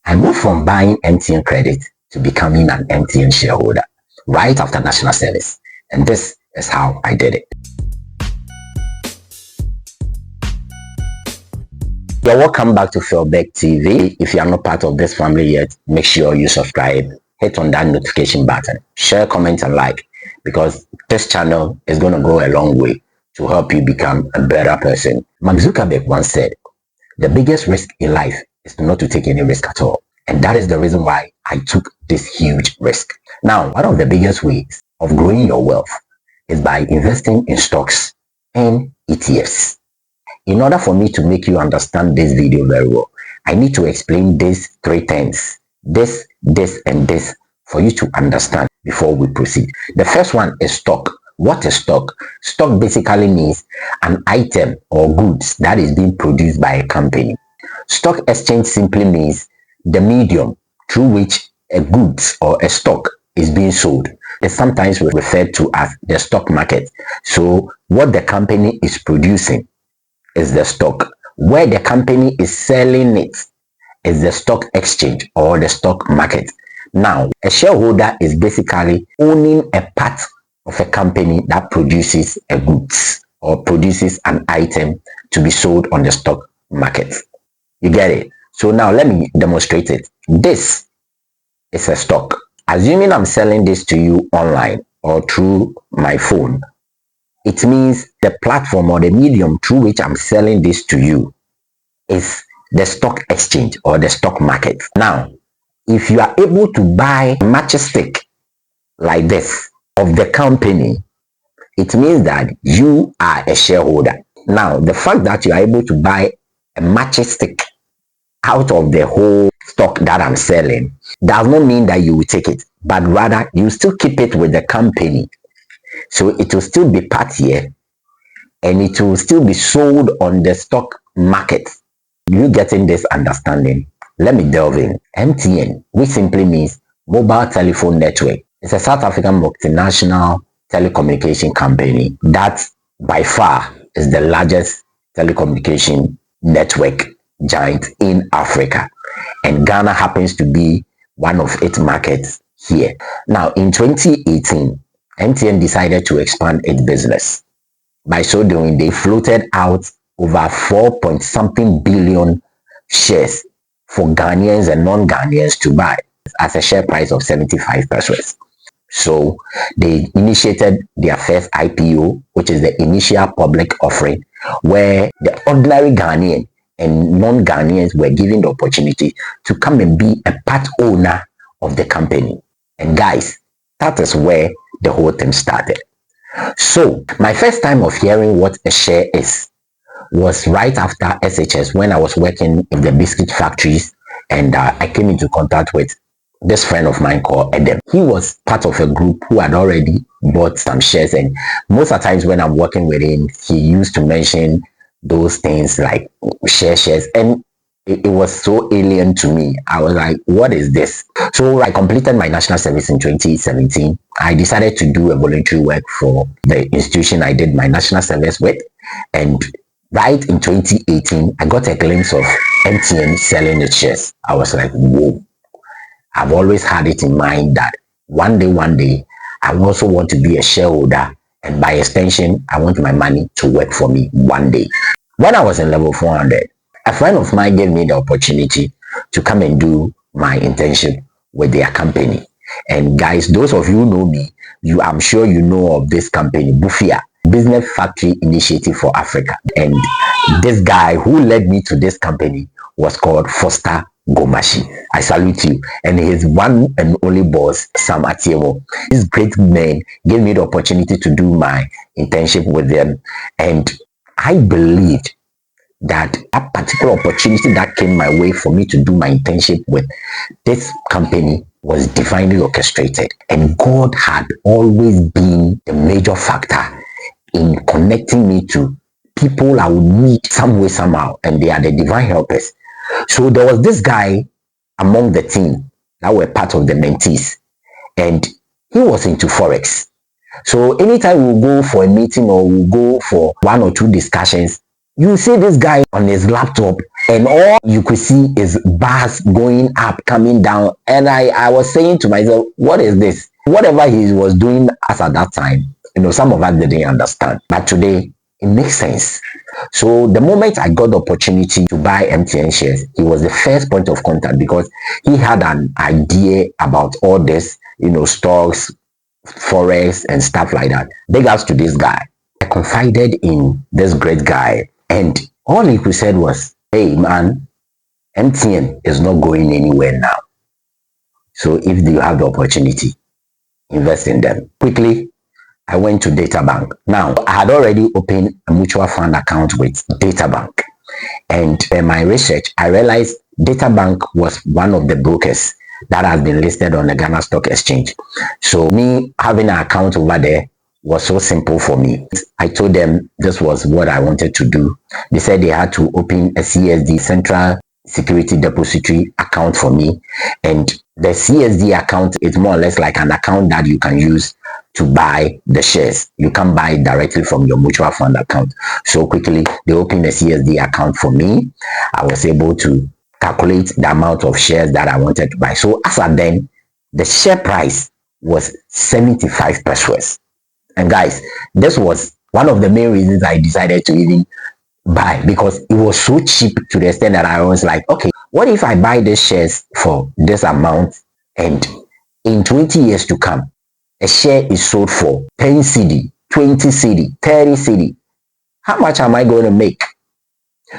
I moved from buying MTN credit to becoming an MTN shareholder right after national service. And this is how I did it. You're welcome back to Philbeck TV. If you are not part of this family yet, make sure you subscribe, hit on that notification button, share, comment, and like, because this channel is going to go a long way to help you become a better person. Mark Zuckerberg once said, the biggest risk in life is not to take any risk at all. And that is the reason why I took this huge risk. Now, one of the biggest ways of growing your wealth is by investing in stocks and ETFs. In order for me to make you understand this video very well, I need to explain these three things, this, and this, for you to understand before we proceed. The first one is stock. What is stock? Stock basically means an item or goods that is being produced by a company. Stock exchange simply means the medium through which a goods or a stock is being sold. It's sometimes referred to as the stock market. So what the company is producing is the stock. Where the company is selling it is the stock exchange or the stock market. Now, a shareholder is basically owning a part of a company that produces a goods or produces an item to be sold on the stock market. You get it? So now let me demonstrate it. This is a stock. Assuming I'm selling this to you online or through my phone, it means the platform or the medium through which I'm selling this to you is the stock exchange or the stock market. Now, if you are able to buy a matchstick like this of the company, it means that you are a shareholder. Now, the fact that you are able to buy a matchstick out of the whole stock that I'm selling does not mean that you will take it, but rather you still keep it with the company. So it will still be part here and it will still be sold on the stock market. You getting this understanding? Let me delve in. MTN, which simply means Mobile Telephone Network, is a South African multinational telecommunication company that by far is the largest telecommunication network giant in Africa. And Ghana happens to be one of its markets here. Now, in 2018, MTN decided to expand its business. By so doing, they floated out over 4-point-something billion shares for Ghanaians and non-Ghanaians to buy at a share price of 75 pesos. So they initiated their first IPO, which is the initial public offering, where the ordinary Ghanaian and non-Ghanaians were given the opportunity to come and be a part owner of the company. And guys, that is where the whole thing started. So my first time of hearing what a share is was right after SHS, when I was working in the biscuit factories, and I came into contact with this friend of mine called Adam. He was part of a group who had already bought some shares, and most of the times when I'm working with him, he used to mention those things like shares, and it was so alien to me. I was like, what is this? So I completed my national service in 2017. I decided to do a voluntary work for the institution I did my national service with, and right in 2018, I got a glimpse of MTN selling its shares. I was like, whoa. I've always had it in mind that one day, I also want to be a shareholder, and by extension, I want my money to work for me one day. When I was in level 400, a friend of mine gave me the opportunity to come and do my internship with their company. And guys, those of you who know me, I'm sure you know of this company, Bufia, Business Factory Initiative for Africa. And this guy who led me to this company was called Foster Gomashi. I salute you. And his one and only boss, Sam Atiemo. This great man gave me the opportunity to do my internship with them. And I believed that a particular opportunity that came my way for me to do my internship with this company was divinely orchestrated. And God had always been the major factor in connecting me to people I would meet some way, somehow. And they are the divine helpers. So there was this guy among the team that were part of the mentees, and he was into Forex. So anytime we'll go for a meeting or we'll go for one or two discussions, you see this guy on his laptop and all you could see is bars going up, coming down. And I was saying to myself, what is this? Whatever he was doing as at that time, some of us didn't understand. But today, it makes sense. So the moment I got the opportunity to buy MTN shares, he was the first point of contact because he had an idea about all this, stocks, forex, and stuff like that. Big ups to this guy. I confided in this great guy, and all he could said was, "Hey man, MTN is not going anywhere now. So if you have the opportunity, invest in them." Quickly, I went to Databank. Now, I had already opened a mutual fund account with Databank. And in my research, I realized Databank was one of the brokers that has been listed on the Ghana Stock Exchange. So me having an account over there was so simple for me. I told them this was what I wanted to do. They said they had to open a CSD, Central Security Depository account for me. And the CSD account is more or less like an account that you can use to buy the shares. You can buy it directly from your mutual fund account. So quickly, they opened a CSD account for me. I was able to calculate the amount of shares that I wanted to buy. So as at then, the share price was 75 pesos. And guys, this was one of the main reasons I decided to even buy, because it was so cheap to the extent that I was like, okay, what if I buy these shares for this amount and in 20 years to come, a share is sold for 10 CD, 20 CD, 30 CD. How much am I going to make?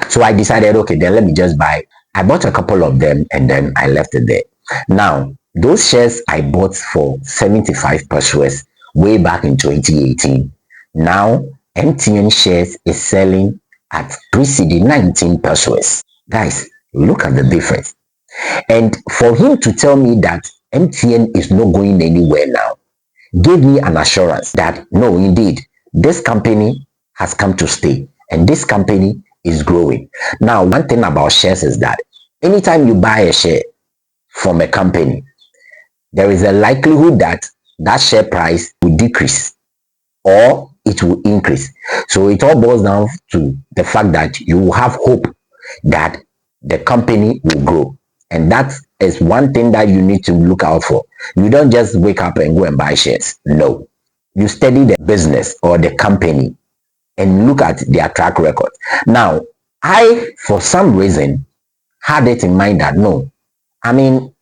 So I decided, okay, then let me just buy. I bought a couple of them and then I left it there. Now, those shares I bought for 75 pesos way back in 2018. Now, MTN shares is selling at 3 CD 19 pesos. Guys, look at the difference. And for him to tell me that MTN is not going anywhere now gave me an assurance that no, indeed, this company has come to stay and this company is growing. Now, one thing about shares is that anytime you buy a share from a company, there is a likelihood that that share price will decrease or it will increase. So it all boils down to the fact that you will have hope that the company will grow. And that is one thing that you need to look out for. You don't just wake up and go and buy shares. No. You study the business or the company and look at their track record. Now, I, for some reason, had it in mind that no, I mean,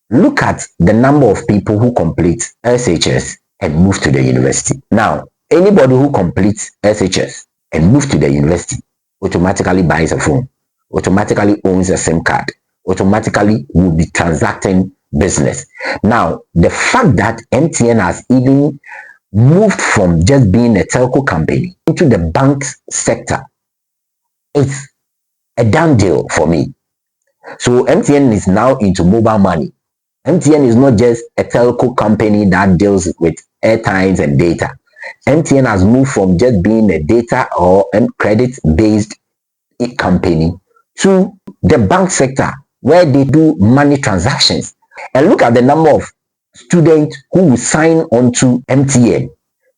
look at the number of people who complete SHS and move to the university. Now, anybody who completes SHS and move to the university automatically buys a phone, automatically owns a SIM card, automatically will be transacting business. Now, the fact that MTN has even moved from just being a telco company into the bank sector, it's a done deal for me. So MTN is now into mobile money. MTN is not just a telco company that deals with airtimes and data. MTN has moved from just being a data or credit-based company to the bank sector where they do money transactions. And look at the number of students who will sign on to MTN,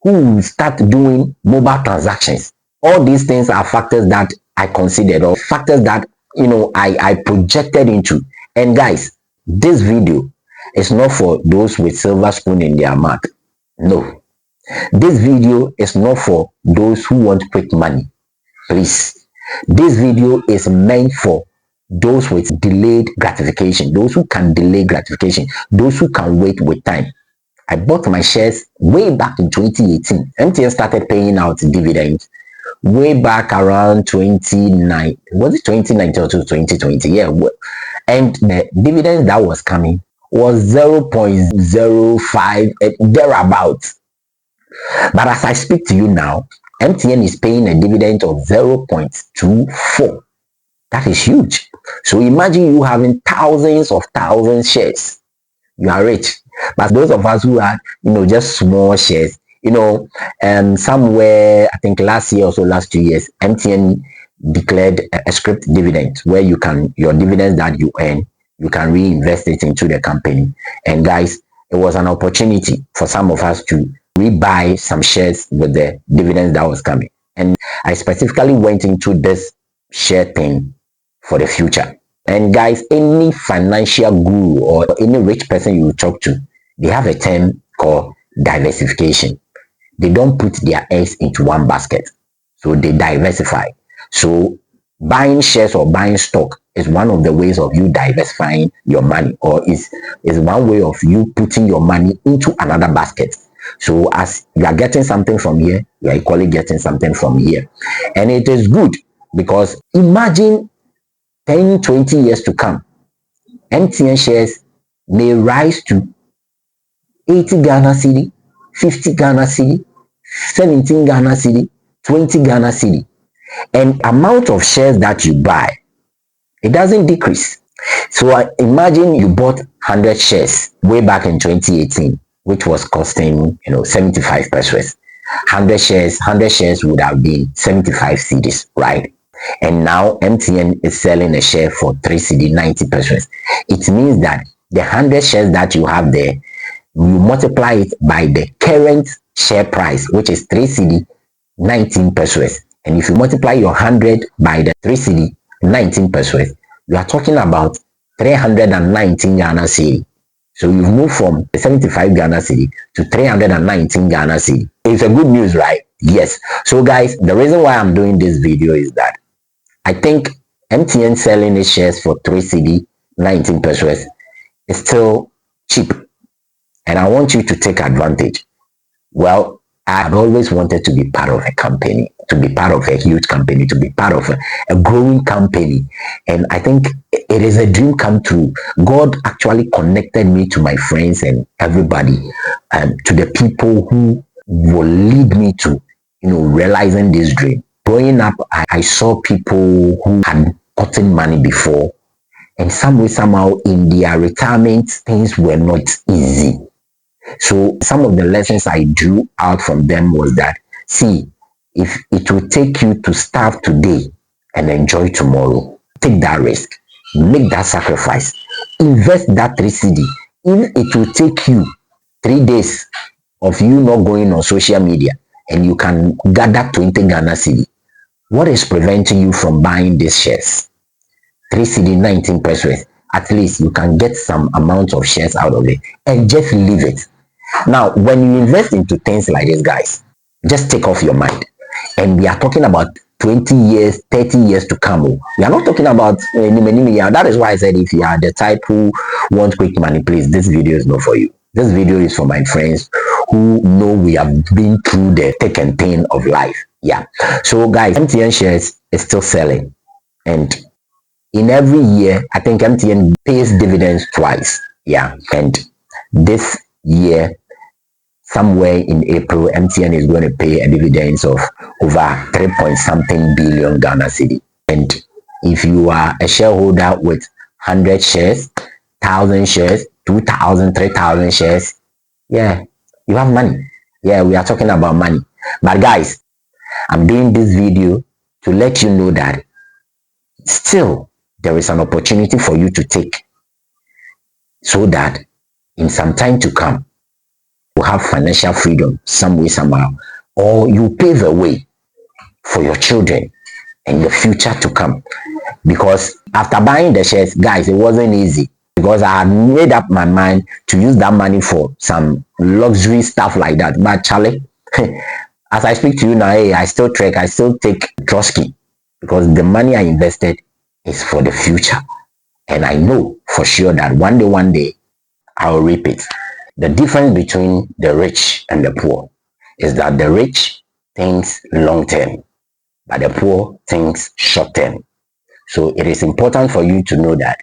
who will start doing mobile transactions. All these things are factors that I considered or factors that I projected into. And guys, this video is not for those with silver spoon in their mouth. No. This video is not for those who want quick money. Please. This video is meant for those with delayed gratification, those who can delay gratification, those who can wait with time. I bought my shares way back in 2018. MTN started paying out dividends way back around 29. Was it 2019 or 2020? Yeah. And the dividend that was coming was 0.05 thereabouts. But as I speak to you now, MTN is paying a dividend of 0.24. That is huge. So imagine you having thousands shares. You are rich. But those of us who are, just small shares, somewhere, I think last year or so, last 2 years, MTN declared a scrip dividend where your dividends that you earn, you can reinvest it into the company. And guys, it was an opportunity for some of us to rebuy some shares with the dividends that was coming. And I specifically went into this share thing for the future. And guys, any financial guru or any rich person you talk to, they have a term called diversification. They don't put their eggs into one basket, so they diversify. So buying shares or buying stock is one of the ways of you diversifying your money, or is one way of you putting your money into another basket. So as you are getting something from here, you are equally getting something from here. And it is good because imagine 10, 20 years to come, MTN shares may rise to 80 Ghana cedi, 50 Ghana cedi, 17 Ghana cedi, 20 Ghana cedi. And amount of shares that you buy, it doesn't decrease. So imagine you bought 100 shares way back in 2018, which was costing 75 pesos. 100 shares would have been 75 cedis, right? And now MTN is selling a share for 3 cedi 90 pesos. It means that the 100 shares that you have there, you multiply it by the current share price, which is 3 cedi 19 pesos. And if you multiply your 100 by the 3 cedi 19 pesos, you are talking about 319 Ghana cedi. So you've moved from 75 Ghana cedi to 319 Ghana cedi. It's a good news, right? Yes. So guys, the reason why I'm doing this video is that I think MTN selling its shares for 3 cedi 19 pesos is still cheap. And I want you to take advantage. Well, I've always wanted to be part of a company, to be part of a huge company, to be part of a growing company. And I think it is a dream come true. God actually connected me to my friends and everybody, to the people who will lead me to, realizing this dream. Growing up, I saw people who had gotten money before, and somehow in their retirement, things were not easy. So some of the lessons I drew out from them was that, see, if it will take you to starve today and enjoy tomorrow, take that risk, make that sacrifice, invest that 3 cedi. If it will take you 3 days of you not going on social media and you can gather 20 Ghana cedi, what is preventing you from buying these shares? 3 cedi 19 pesos. At least you can get some amount of shares out of it and just leave it. Now, when you invest into things like this, guys, just take off your mind. And we are talking about 20 years, 30 years to come. We are not talking about many years. That is why I said if you are the type who want quick money, please, this video is not for you. This video is for my friends who know we have been through the thick and thin of life. Yeah. So, guys, MTN shares is still selling. And in every year, I think MTN pays dividends twice. Yeah. And this year, somewhere in April, MTN is going to pay a dividends of over 3 billion Ghana cedi. And if you are a shareholder with 100 shares, 1,000 shares, 2,000, 3,000 shares, yeah, you have money. Yeah, we are talking about money. But guys, I'm doing this video to let you know that still there is an opportunity for you to take, so that in some time to come, you have financial freedom some way, somehow, or you pave a way for your children and the future to come. Because after buying the shares, guys, it wasn't easy, because I had made up my mind to use that money for some luxury stuff like that. But Charlie, as I speak to you now, hey, I still trek, I still take Trotsky, because the money I invested is for the future. And I know for sure that one day, I'll reap it. The difference between the rich and the poor is that the rich thinks long term, but the poor thinks short term. So it is important for you to know that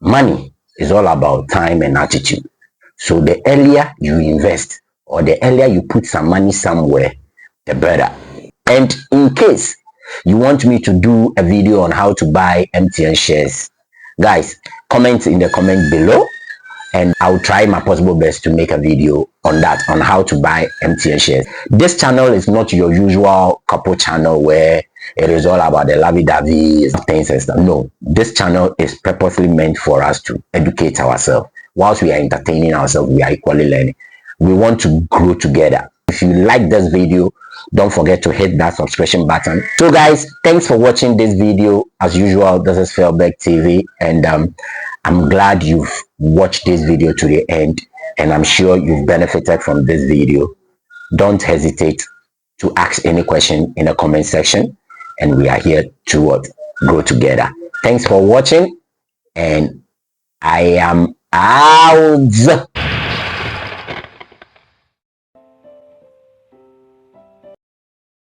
money is all about time and attitude. So the earlier you invest, or the earlier you put some money somewhere, the better. And in case you want me to do a video on how to buy MTN shares, guys, comment in the comment below, and I'll try my possible best to make a video on that, on how to buy MTN shares. This channel is not your usual couple channel where it is all about the lovey-dovey things and stuff. No, this channel is purposely meant for us to educate ourselves. Whilst we are entertaining ourselves, we are equally learning. We want to grow together. If you like this video, don't forget to hit that subscription button. So guys, thanks for watching this video. As usual, this is Fairback TV, and I'm glad you've watched this video to the end, and I'm sure you've benefited from this video. Don't hesitate to ask any question in the comment section, and we are here to grow together. Thanks for watching, and I am out.